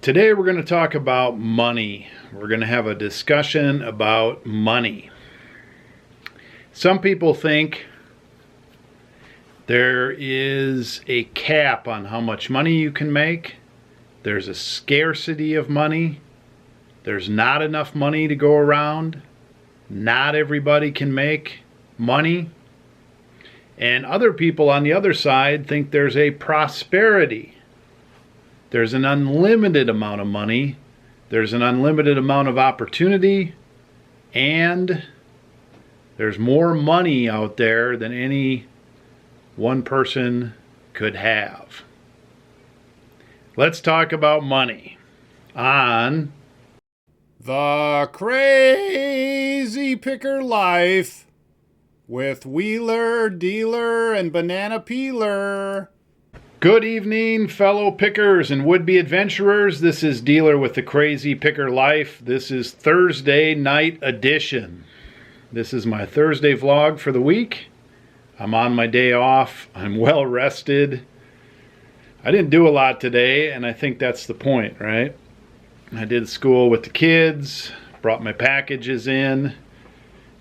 Today we're going to talk about money. We're going to have a discussion about money. Some people think there is a cap on how much money you can make. There's a scarcity of money. There's not enough money to go around. Not everybody can make money. And other people on the other side think there's a prosperity. There's an unlimited amount of money, there's an unlimited amount of opportunity, and there's more money out there than any one person could have. Let's talk about money on The Crazy Picker Life with Wheeler, Dealer, and Banana Peeler. Good evening, fellow pickers and would-be adventurers. This is Dealer with the Crazy Picker Life. This is Thursday night edition. This is my Thursday vlog for the week. I'm on my day off. I'm well rested. I didn't do a lot today, and I think that's the point, right? I did school with the kids, brought my packages in,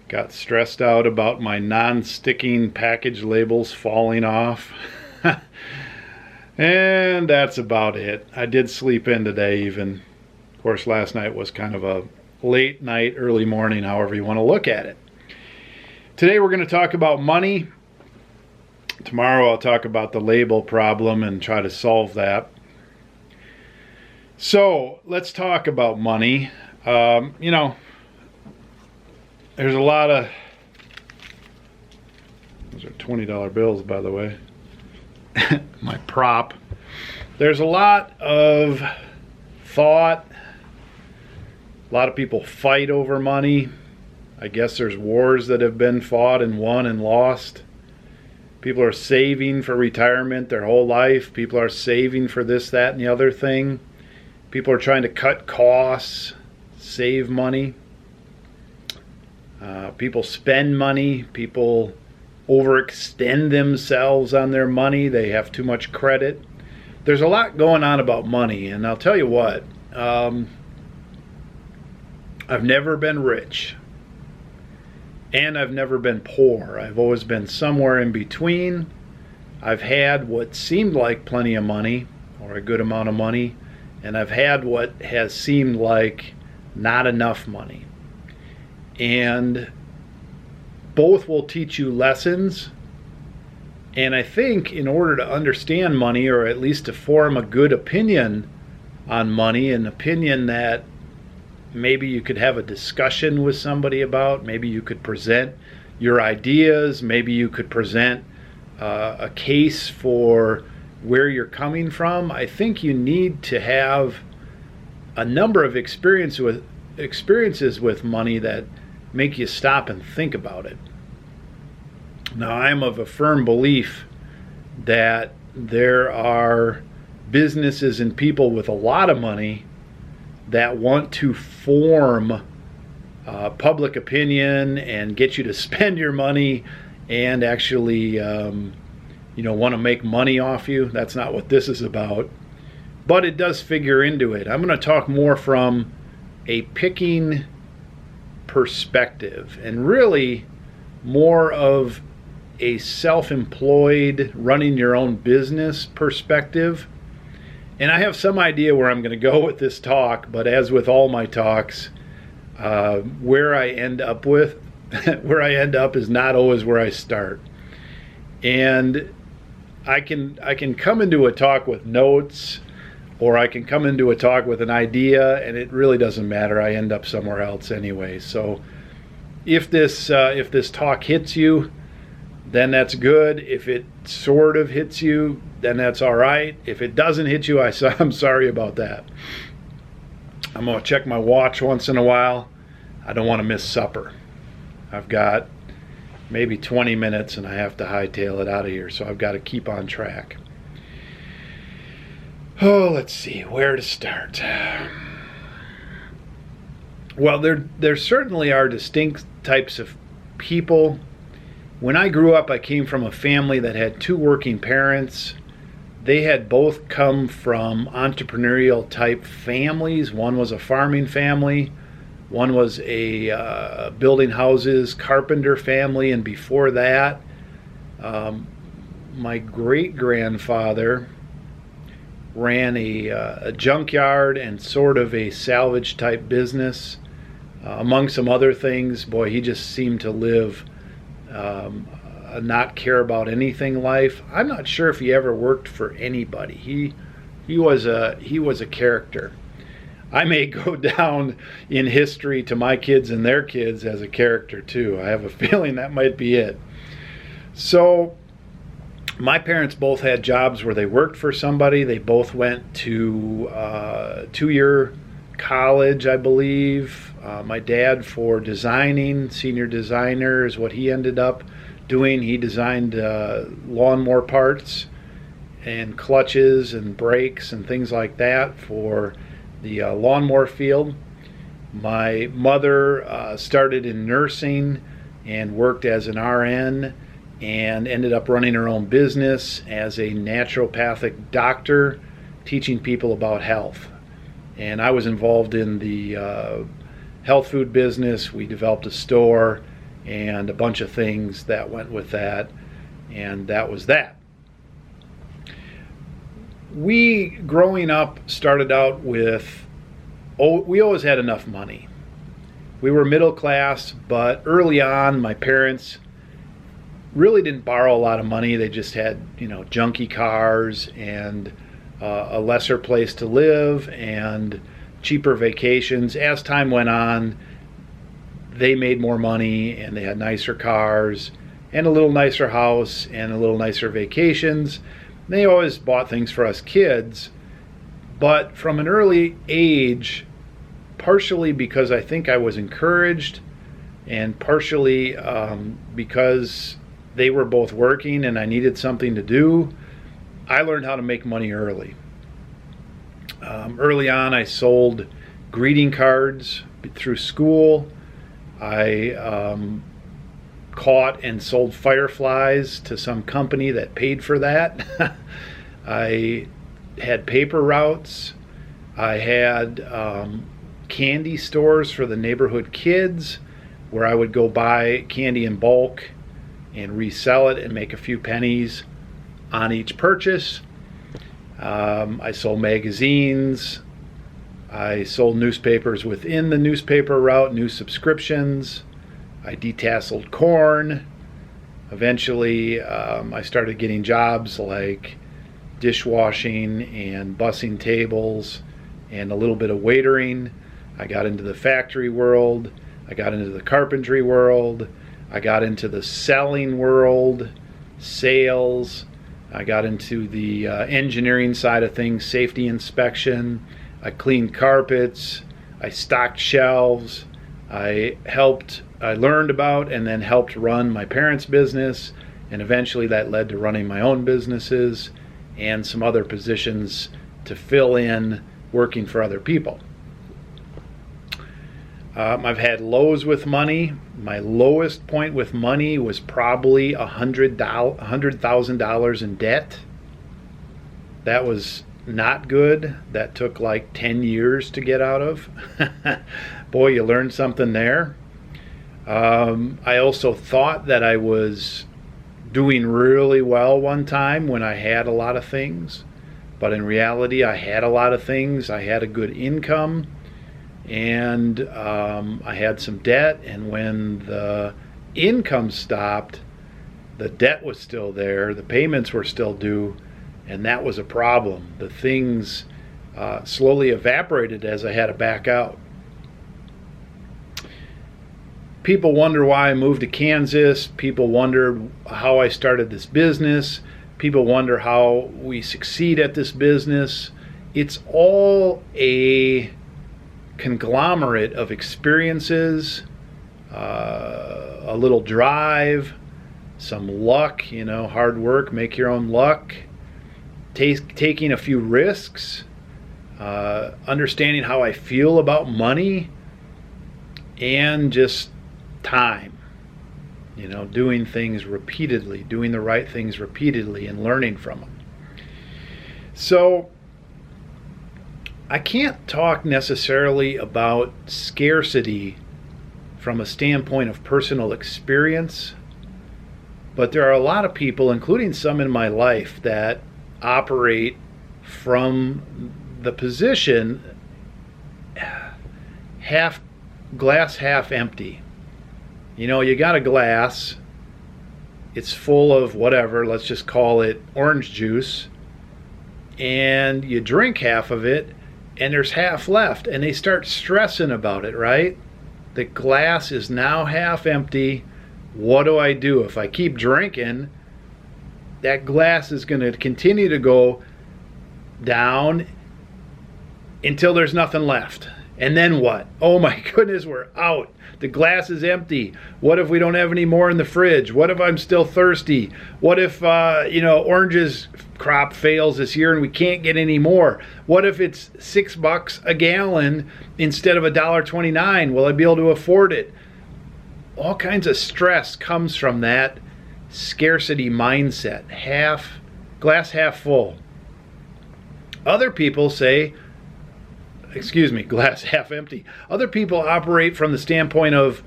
got stressed out about my non-sticking package labels falling off. And that's about it. I did sleep in today even. Of course, last night was kind of a late night, early morning, however you want to look at it. Today we're going to talk about money. Tomorrow I'll talk about the label problem and try to solve that. So let's talk about money. There's a lot of... Those are $20 bills, by the way. My prop. There's a lot of thought. A lot of people fight over money. I guess there's wars that have been fought and won and lost. People are saving for retirement their whole life. People are saving for this, that, and the other thing. People are trying to cut costs, save money. People spend money. People overextend themselves on their money. They have too much credit. There's a lot going on about money, and I'll tell you what, I've never been rich, and I've never been poor. I've always been somewhere in between. I've had what seemed like plenty of money, or a good amount of money, and I've had what has seemed like not enough money. And both will teach you lessons. And I think in order to understand money, or at least to form a good opinion on money, an opinion that maybe you could have a discussion with somebody about, maybe you could present your ideas, maybe you could present a case for where you're coming from, I think you need to have a number of experiences with money that make you stop and think about it. Now, I'm of a firm belief that there are businesses and people with a lot of money that want to form public opinion and get you to spend your money and actually want to make money off you. That's not what this is about, but it does figure into it. I'm going to talk more from a picking perspective, and really more of a self-employed, running your own business perspective. And I have some idea where I'm going to go with this talk, but as with all my talks, where I end up is not always where I start. And I can come into a talk with notes, or I can come into a talk with an idea, and it really doesn't matter. I end up somewhere else anyway. So if this talk hits you, then that's good. If it sort of hits you, then that's all right. If it doesn't hit you, I'm sorry about that. I'm going to check my watch once in a while. I don't want to miss supper. I've got maybe 20 minutes and I have to hightail it out of here, so I've got to keep on track. Oh, let's see, where to start. Well, there certainly are distinct types of people. When I grew up, I came from a family that had two working parents. they had both come from entrepreneurial type families. One was a farming family, one was a building houses carpenter family, and before that, my great grandfather ran a junkyard and sort of a salvage type business. Among some other things, boy, he just seemed to live a not care about anything life. I'm not sure if he ever worked for anybody. He was a character. I may go down in history to my kids and their kids as a character too. I have a feeling that might be it. So my parents both had jobs where they worked for somebody. They both went to 2-year college, I believe. My dad for designing, senior designer is what he ended up doing. He designed lawnmower parts and clutches and brakes and things like that for the lawnmower field. My mother started in nursing and worked as an RN and ended up running her own business as a naturopathic doctor, teaching people about health. And I was involved in the health food business. We developed a store and a bunch of things that went with that, and that was that. We, growing up, started out with, we always had enough money. We were middle class, but early on, my parents really didn't borrow a lot of money. They just had, junky cars and a lesser place to live and cheaper vacations. As time went on, they made more money and they had nicer cars and a little nicer house and a little nicer vacations. They always bought things for us kids, but from an early age, partially because I think I was encouraged and partially because they were both working and I needed something to do, I learned how to make money early. Early on, I sold greeting cards through school. I caught and sold fireflies to some company that paid for that. I had paper routes. I had candy stores for the neighborhood kids where I would go buy candy in bulk and resell it and make a few pennies on each purchase. I sold magazines. I sold newspapers within the newspaper route, new subscriptions. I detasseled corn. Eventually, I started getting jobs like dishwashing and bussing tables and a little bit of waitering. I got into the factory world. I got into the carpentry world. I got into the selling world, sales. I got into the engineering side of things, safety inspection. I cleaned carpets. I stocked shelves. I learned about and then helped run my parents' business, and eventually that led to running my own businesses and some other positions to fill in working for other people. I've had lows with money. My lowest point with money was probably $100,000 in debt. That was not good. That took like 10 years to get out of. Boy, you learned something there. I also thought that I was doing really well one time when I had a lot of things. But in reality, I had a lot of things. I had a good income. And I had some debt, and when the income stopped, the debt was still there, the payments were still due, and that was a problem. The things slowly evaporated as I had to back out. People wonder why I moved to Kansas. People wondered how I started this business. People wonder how we succeed at this business. It's all a conglomerate of experiences, a little drive, some luck, hard work, make your own luck, taking a few risks, understanding how I feel about money, and just time, doing things repeatedly, doing the right things repeatedly and learning from them. So I can't talk necessarily about scarcity from a standpoint of personal experience, but there are a lot of people, including some in my life, that operate from the position glass half empty. You know, you got a glass, it's full of whatever, let's just call it orange juice, and you drink half of it, and there's half left, and they start stressing about it, right? The glass is now half empty. What do I do? If I keep drinking, that glass is going to continue to go down until there's nothing left. And then what? Oh my goodness, we're out. The glass is empty. What if we don't have any more in the fridge? What if I'm still thirsty? What if, oranges crop fails this year and we can't get any more? What if it's $6 a gallon instead of $1.29? Will I be able to afford it? All kinds of stress comes from that scarcity mindset. Glass half full. Other people say, glass half empty. Other people operate from the standpoint of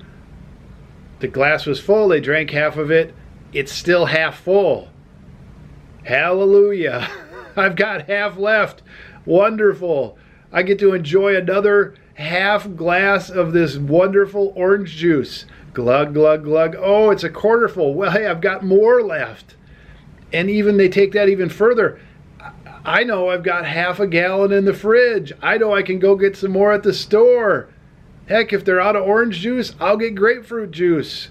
the glass was full, they drank half of it, it's still half full. Hallelujah. I've got half left. Wonderful. I get to enjoy another half glass of this wonderful orange juice. Glug, glug, glug. Oh, it's a quarter full. Well, hey, I've got more left. And even they take that even further. I know I've got half a gallon in the fridge. I know I can go get some more at the store. Heck, if they're out of orange juice, I'll get grapefruit juice,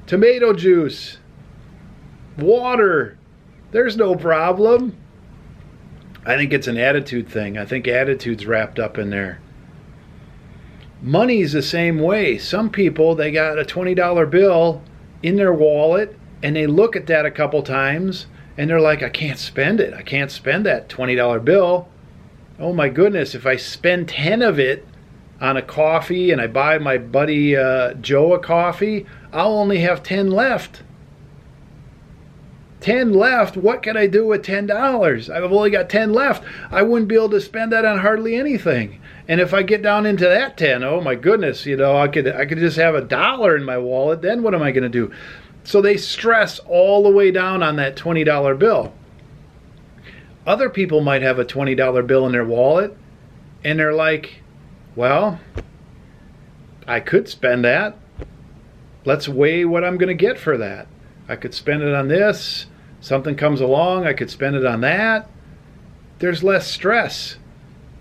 tomato juice, water. There's no problem. I think it's an attitude thing. I think attitude's wrapped up in there. Money's the same way. Some people, they got a $20 bill in their wallet and they look at that a couple times and they're like, I can't spend it. I can't spend that $20 bill. Oh my goodness, if I spend 10 of it on a coffee and I buy my buddy Joe a coffee, I'll only have 10 left. 10 left, what can I do with $10? I've only got 10 left. I wouldn't be able to spend that on hardly anything. And if I get down into that 10, oh my goodness, I could just have $1 in my wallet. Then what am I going to do? So they stress all the way down on that $20 bill. Other people might have a $20 bill in their wallet and they're like, well, I could spend that. Let's weigh what I'm going to get for that. I could spend it on this. Something comes along, I could spend it on that. There's less stress.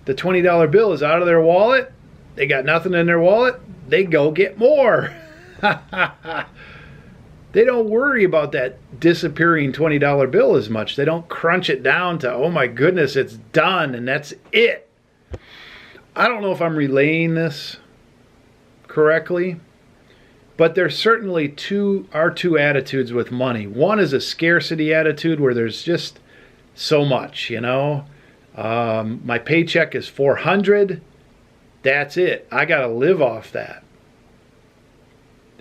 The $20 bill is out of their wallet. They got nothing in their wallet. They go get more. They don't worry about that disappearing $20 bill as much. They don't crunch it down to, oh my goodness, it's done and that's it. I don't know if I'm relaying this correctly, but there's certainly two attitudes with money. One is a scarcity attitude where there's just so much, My paycheck is $400. That's it. I got to live off that.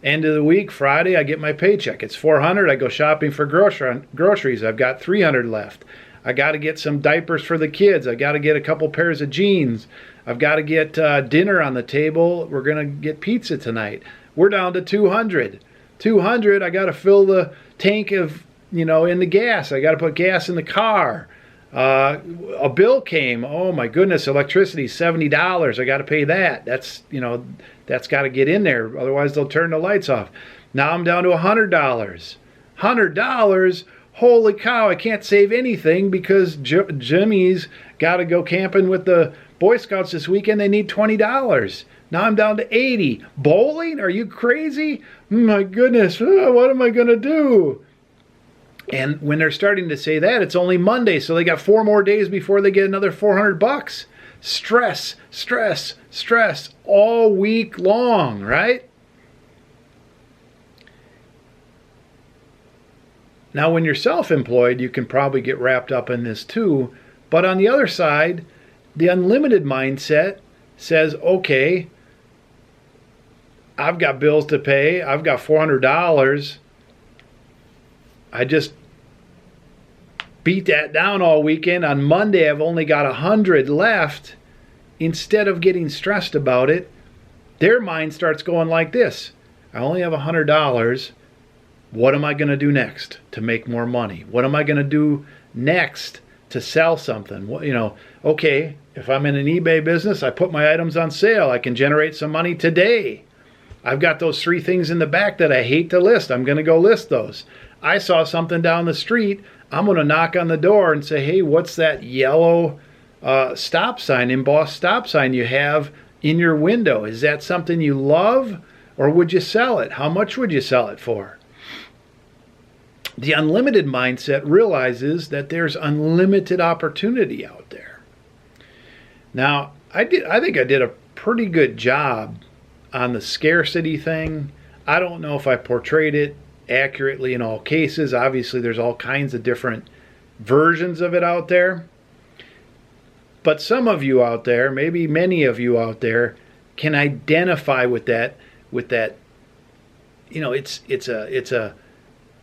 End of the week, Friday, I get my paycheck. It's $400. I go shopping for groceries. I've got $300 left. I got to get some diapers for the kids. I got to get a couple pairs of jeans. I've got to get dinner on the table. We're going to get pizza tonight. We're down to $200. $200, I got to fill the tank of, in the gas. I got to put gas in the car. A bill came. Oh my goodness, electricity, $70. I got to pay that. That's got to get in there. Otherwise they'll turn the lights off. Now I'm down to $100. $100? Holy cow, I can't save anything because Jimmy's got to go camping with the Boy Scouts this weekend. They need $20. Now I'm down to $80. Bowling? Are you crazy? My goodness, what am I going to do? And when they're starting to say that, it's only Monday, so they got 4 more days before they get another $400. Stress, stress, stress all week long, right? Now, when you're self-employed, you can probably get wrapped up in this too. But on the other side, the unlimited mindset says, okay, I've got bills to pay. I've got $400. I just beat that down all weekend. On Monday, I've only got 100 left. Instead of getting stressed about it, their mind starts going like this. I only have $100. What am I going to do next to make more money? What am I going to do next to sell something? Okay, if I'm in an eBay business, I put my items on sale. I can generate some money today. I've got those 3 things in the back that I hate to list. I'm going to go list those. I saw something down the street. I'm going to knock on the door and say, hey, what's that yellow stop sign, embossed stop sign you have in your window? Is that something you love, or would you sell it? How much would you sell it for? The unlimited mindset realizes that there's unlimited opportunity out there. Now, I think I did a pretty good job on the scarcity thing. I don't know if I portrayed it accurately in all cases. Obviously, there's all kinds of different versions of it out there. But some of you out there, maybe many of you out there, can identify with that.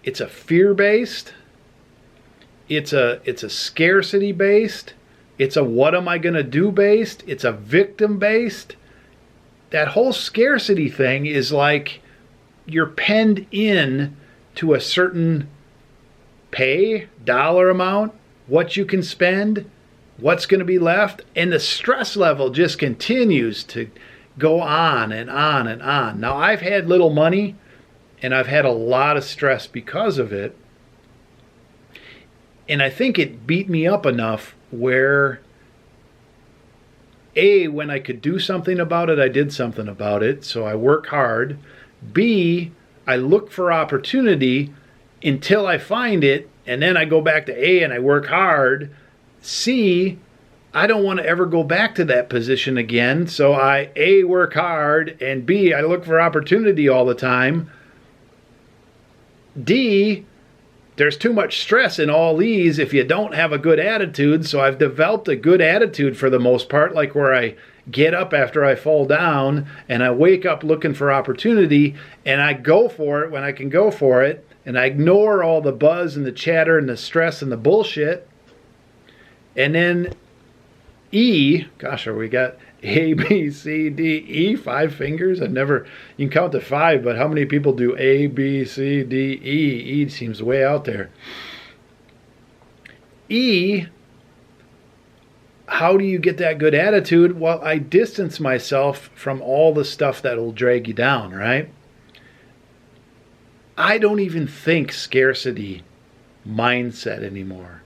It's a fear-based. It's a scarcity-based. It's a what am I going to do based. It's a victim-based. That whole scarcity thing is like you're penned in to a certain pay, dollar amount, what you can spend, what's going to be left, and the stress level just continues to go on and on and on. Now, I've had little money, and I've had a lot of stress because of it, and I think it beat me up enough where, A, when I could do something about it, I did something about it, so I work hard. B, I look for opportunity until I find it, and then I go back to A and I work hard. C, I don't want to ever go back to that position again, so I A, work hard, and B, I look for opportunity all the time. D, there's too much stress in all these if you don't have a good attitude, so I've developed a good attitude for the most part, like where I get up after I fall down and I wake up looking for opportunity and I go for it when I can go for it, and I ignore all the buzz and the chatter and the stress and the bullshit. And then E, gosh, we got A, B, C, D, E, 5 fingers? You can count to 5, but how many people do A, B, C, D, E? E seems way out there. E, how do you get that good attitude? Well, I distance myself from all the stuff that will drag you down, right? I don't even think scarcity mindset anymore.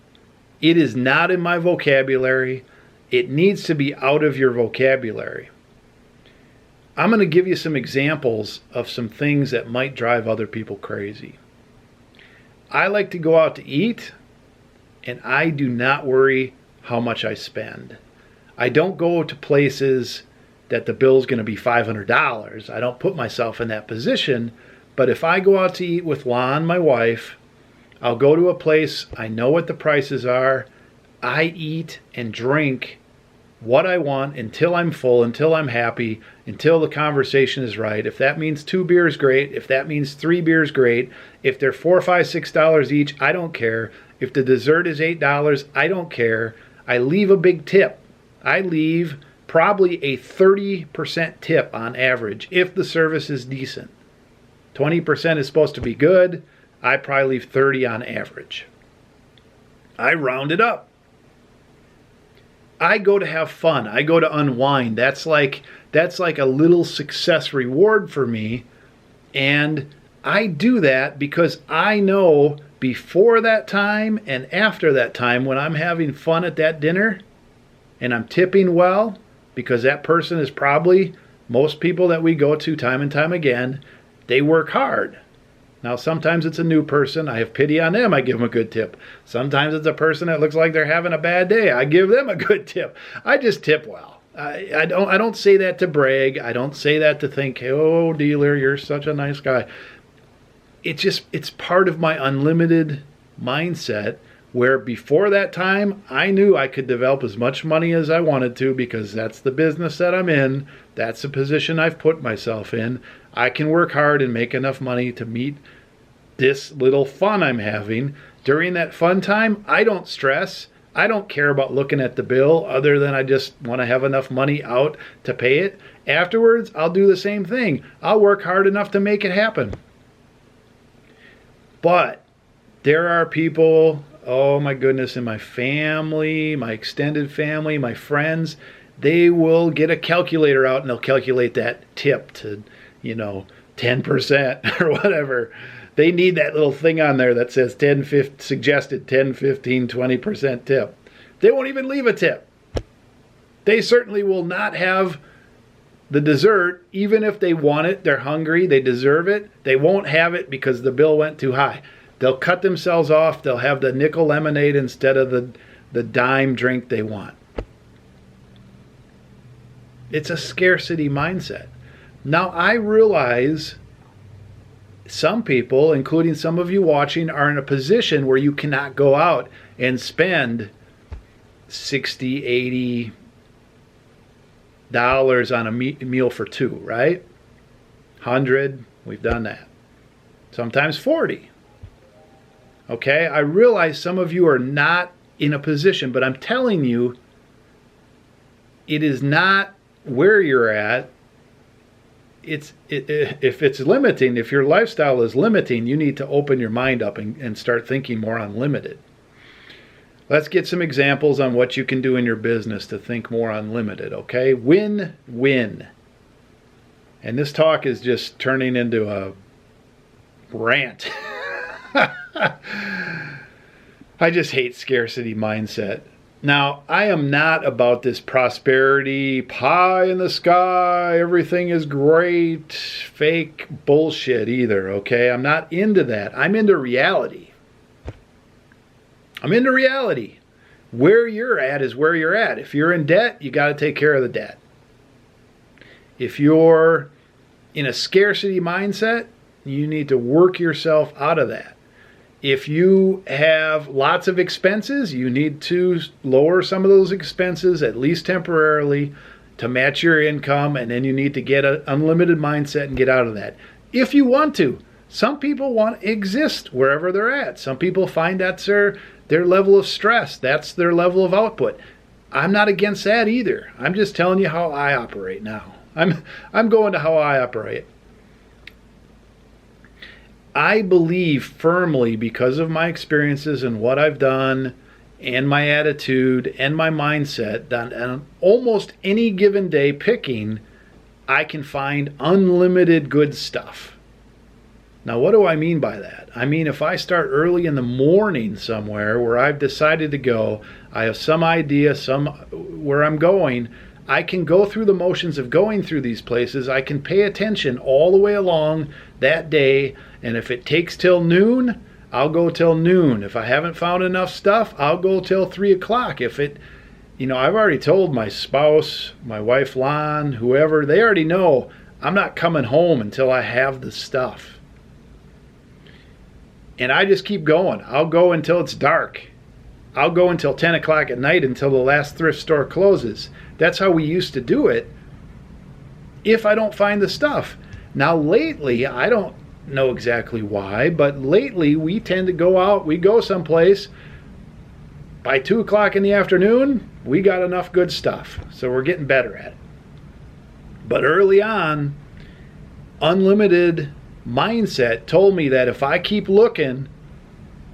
It is not in my vocabulary. It needs to be out of your vocabulary. I'm going to give you some examples of some things that might drive other people crazy. I like to go out to eat, and I do not worry how much I spend. I don't go to places that the bill's going to be $500. I don't put myself in that position. But if I go out to eat with Lon, my wife, I'll go to a place, I know what the prices are. I eat and drink what I want until I'm full, until I'm happy, until the conversation is right. If that means 2 beers, great. If that means 3 beers, great. If they're $4, $5, $6 each, I don't care. If the dessert is $8, I don't care. I leave a big tip. I leave probably a 30% tip on average if the service is decent. 20% is supposed to be good. I probably leave 30 on average. I round it up. I go to have fun. I go to unwind. That's like a little success reward for me. And I do that because I know before that time and after that time, when I'm having fun at that dinner and I'm tipping well, because that person is probably, most people that we go to time and time again, they work hard. Now, sometimes it's a new person. I have pity on them. I give them a good tip. Sometimes it's a person that looks like they're having a bad day. I give them a good tip. I just tip well. I don't say that to brag. I don't say that to think, oh, dealer, you're such a nice guy. It's part of my unlimited mindset, where before that time, I knew I could develop as much money as I wanted to because that's the business that I'm in. That's the position I've put myself in. I can work hard and make enough money to meet this little fun I'm having. During that fun time, I don't stress. I don't care about looking at the bill other than I just want to have enough money out to pay it. Afterwards, I'll do the same thing. I'll work hard enough to make it happen. But there are people, oh my goodness, in my family, my extended family, my friends, they will get a calculator out and they'll calculate that tip to, 10% or whatever. They need that little thing on there that says suggested 10, 15, 20% tip. They won't even leave a tip. They certainly will not have the dessert, even if they want it, they're hungry, they deserve it. They won't have it because the bill went too high. They'll cut themselves off. They'll have the nickel lemonade instead of the dime drink they want. It's a scarcity mindset. Now, I realize some people, including some of you watching, are in a position where you cannot go out and spend $60, $80 on a meal for two, right? 100, we've done that. Sometimes 40. Okay, I realize some of you are not in a position, but I'm telling you, it is not where you're at. If it's limiting, if your lifestyle is limiting, you need to open your mind up and start thinking more unlimited. Let's get some examples on what you can do in your business to think more unlimited, okay? Win-win. And this talk is just turning into a rant. I just hate scarcity mindset. Now, I am not about this prosperity, pie in the sky, everything is great, fake bullshit either, okay? I'm not into that. I'm into reality. Where you're at is where you're at. If you're in debt, you got to take care of the debt. If you're in a scarcity mindset, you need to work yourself out of that. If you have lots of expenses, you need to lower some of those expenses, at least temporarily, to match your income, and then you need to get an unlimited mindset and get out of that. If you want to. Some people want to exist wherever they're at. Some people find that's their level of stress. That's their level of output. I'm not against that either. I'm just telling you how I operate now. I'm going to how I operate. I believe firmly, because of my experiences and what I've done and my attitude and my mindset, that on almost any given day picking, I can find unlimited good stuff. Now, what do I mean by that? I mean, if I start early in the morning somewhere where I've decided to go, I have some idea where I'm going, I can go through the motions of going through these places. I can pay attention all the way along that day. And if it takes till noon, I'll go till noon. If I haven't found enough stuff, I'll go till 3 o'clock. I've already told my spouse, my wife Lon, whoever, they already know I'm not coming home until I have the stuff. And I just keep going. I'll go until it's dark. I'll go until 10 o'clock at night until the last thrift store closes. That's how we used to do it if I don't find the stuff. Now lately, I don't know exactly why, but lately we tend to go out, we go someplace, by 2 o'clock in the afternoon, we got enough good stuff. So we're getting better at it. But early on, unlimited mindset told me that if I keep looking,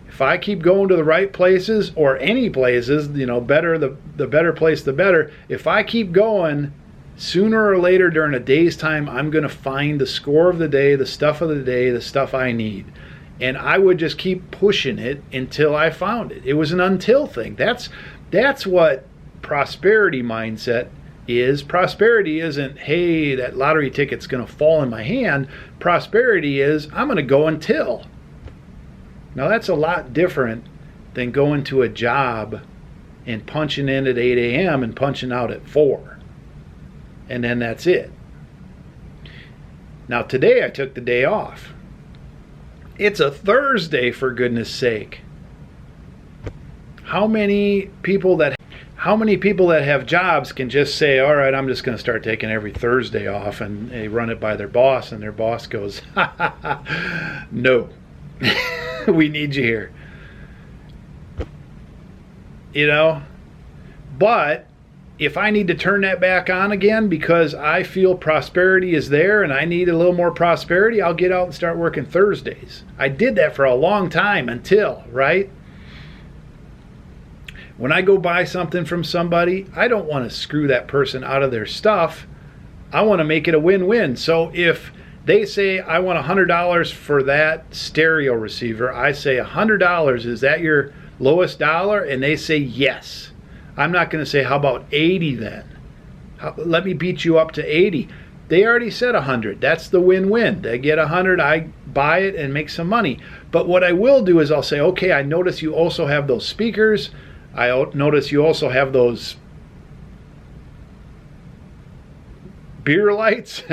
if I keep going to the right places, or any places, better, the better place, the better. If I keep going, sooner or later during a day's time, I'm going to find the score of the day, the stuff of the day, the stuff I need. And I would just keep pushing it until I found it. It was an until thing. That's what prosperity mindset is. Prosperity isn't, hey, that lottery ticket's going to fall in my hand. Prosperity is, I'm going to go until. Now that's a lot different than going to a job and punching in at 8 a.m. and punching out at 4. And then that's it. Now today I took the day off. It's a Thursday, for goodness sake. How many people that have jobs can just say, all right, I'm just going to start taking every Thursday off, and they run it by their boss, and their boss goes, no. We need you here. you know. But if I need to turn that back on again because I feel prosperity is there and I need a little more prosperity, I'll get out and start working Thursdays. I did that for a long time until, right? When I go buy something from somebody, I don't want to screw that person out of their stuff. I want to make it a win-win. So if they say, I want $100 for that stereo receiver, I say, $100, is that your lowest dollar? And they say, yes. I'm not going to say, how about 80 then? Let me beat you up to 80. They already said 100. That's the win-win. They get 100, I buy it and make some money. But what I will do is I'll say, okay, I notice you also have those speakers. I notice you also have those beer lights.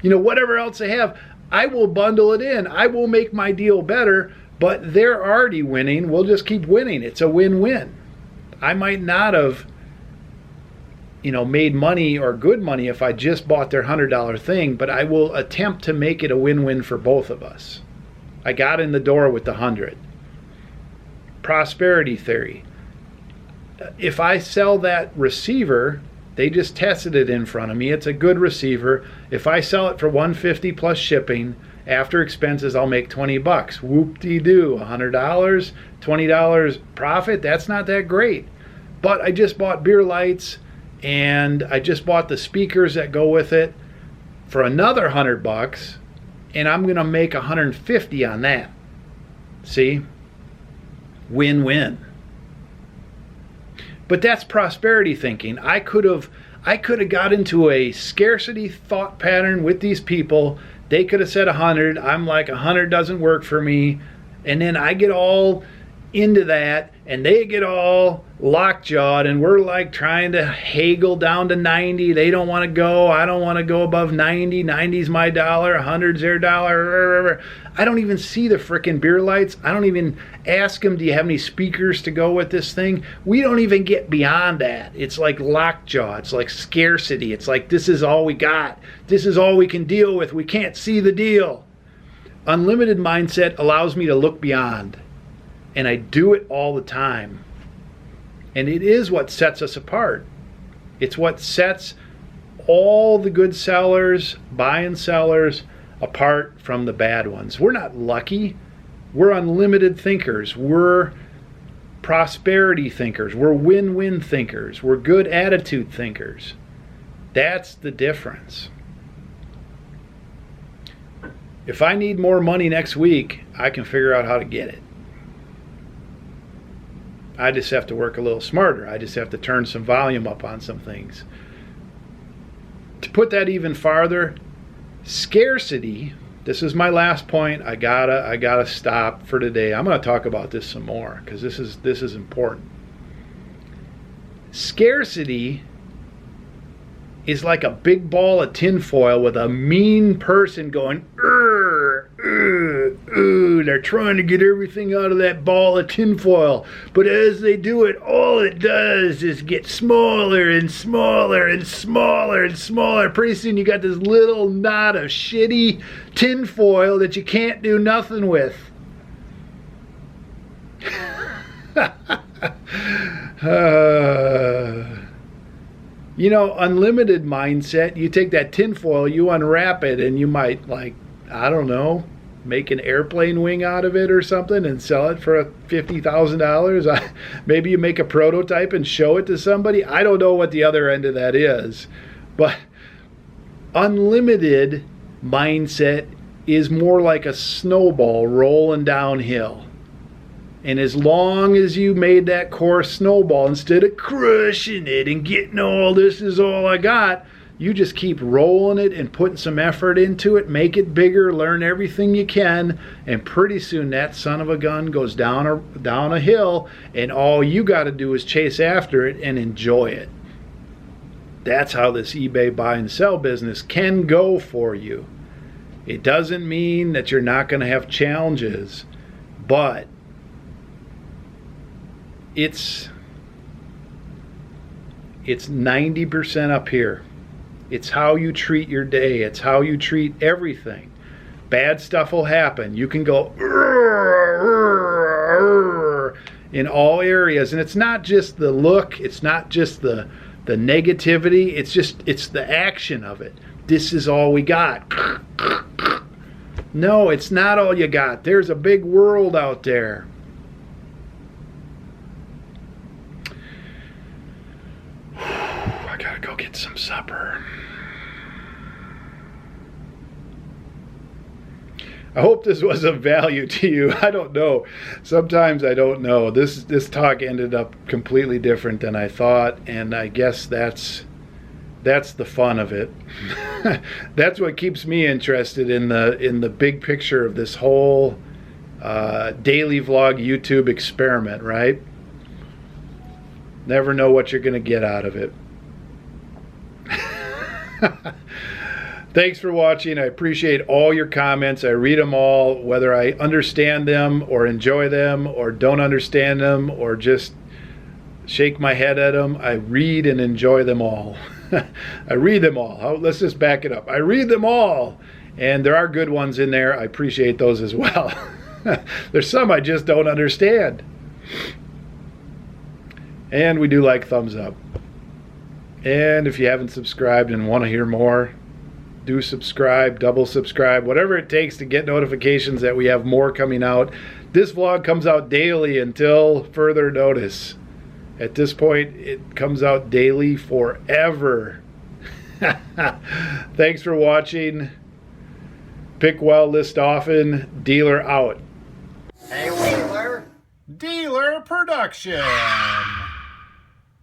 Whatever else they have, I will bundle it in. I will make my deal better, but they're already winning. We'll just keep winning. It's a win-win. I might not have, made money or good money if I just bought their $100 thing, but I will attempt to make it a win-win for both of us. I got in the door with the 100. Prosperity theory. If I sell that receiver, they just tested it in front of me. It's a good receiver. If I sell it for $150 plus shipping, after expenses, I'll make $20. Whoop-de-doo, $100, $20 profit. That's not that great. But I just bought beer lights and I just bought the speakers that go with it for another $100, and I'm going to make $150 on that. See? Win-win. But that's prosperity thinking. I could have got into a scarcity thought pattern with these people. They could have said 100. I'm like, 100 doesn't work for me. And then I get all into that and they get all lockjawed and we're like trying to haggle down to 90. They don't want to go. I don't want to go above 90. 90's my dollar. 100's their dollar. I don't even see the frickin' beer lights. I don't even ask them, do you have any speakers to go with this thing? We don't even get beyond that. It's like lockjaw. It's like scarcity. It's like, this is all we got. This is all we can deal with. We can't see the deal. Unlimited mindset allows me to look beyond. And I do it all the time. And it is what sets us apart. It's what sets all the good sellers, buy-in sellers, apart from the bad ones. We're not lucky. We're unlimited thinkers. We're prosperity thinkers. We're win-win thinkers. We're good attitude thinkers. That's the difference. If I need more money next week, I can figure out how to get it. I just have to work a little smarter. I just have to turn some volume up on some things. To put that even farther, scarcity, this is my last point. I gotta stop for today. I'm gonna talk about this some more because this is important. Scarcity is like a big ball of tinfoil with a mean person going, they're trying to get everything out of that ball of tinfoil. But as they do it, all it does is get smaller and smaller and smaller and smaller. Pretty soon you got this little knot of shitty tinfoil that you can't do nothing with. Unlimited mindset, you take that tinfoil, you unwrap it, and you might, make an airplane wing out of it or something and sell it for $50,000. Maybe you make a prototype and show it to somebody. I don't know what the other end of that is. But unlimited mindset is more like a snowball rolling downhill. And as long as you made that course snowball, instead of crushing it and getting all this is all I got, you just keep rolling it and putting some effort into it, make it bigger, learn everything you can, and pretty soon that son of a gun goes down a hill, and all you got to do is chase after it and enjoy it. That's how this eBay buy and sell business can go for you. It doesn't mean that you're not going to have challenges, but it's 90% up here. It's how you treat your day. It's how you treat everything. Bad stuff will happen. You can go, in all areas. And it's not just the look, it's not just the negativity, it's the action of it. This is all we got. No, it's not all you got. There's a big world out there. I gotta go get some supper. I hope this was of value to you. I don't know. Sometimes I don't know. This talk ended up completely different than I thought, and I guess that's the fun of it. That's what keeps me interested in the big picture of this whole daily vlog YouTube experiment, right? Never know what you're going to get out of it. Thanks for watching. I appreciate all your comments. I read them all, whether I understand them or enjoy them or don't understand them or just shake my head at them. I read and enjoy them all. I read them all. Let's just back it up. I read them all, and there are good ones in there. I appreciate those as well. There's some I just don't understand. And we do like thumbs up. And if you haven't subscribed and want to hear more, do subscribe, double subscribe, whatever it takes to get notifications that we have more coming out. This vlog comes out daily until further notice. At this point, it comes out daily forever. Thanks for watching. Pick well, list often. Dealer out. Hey, Wheeler. Dealer Production.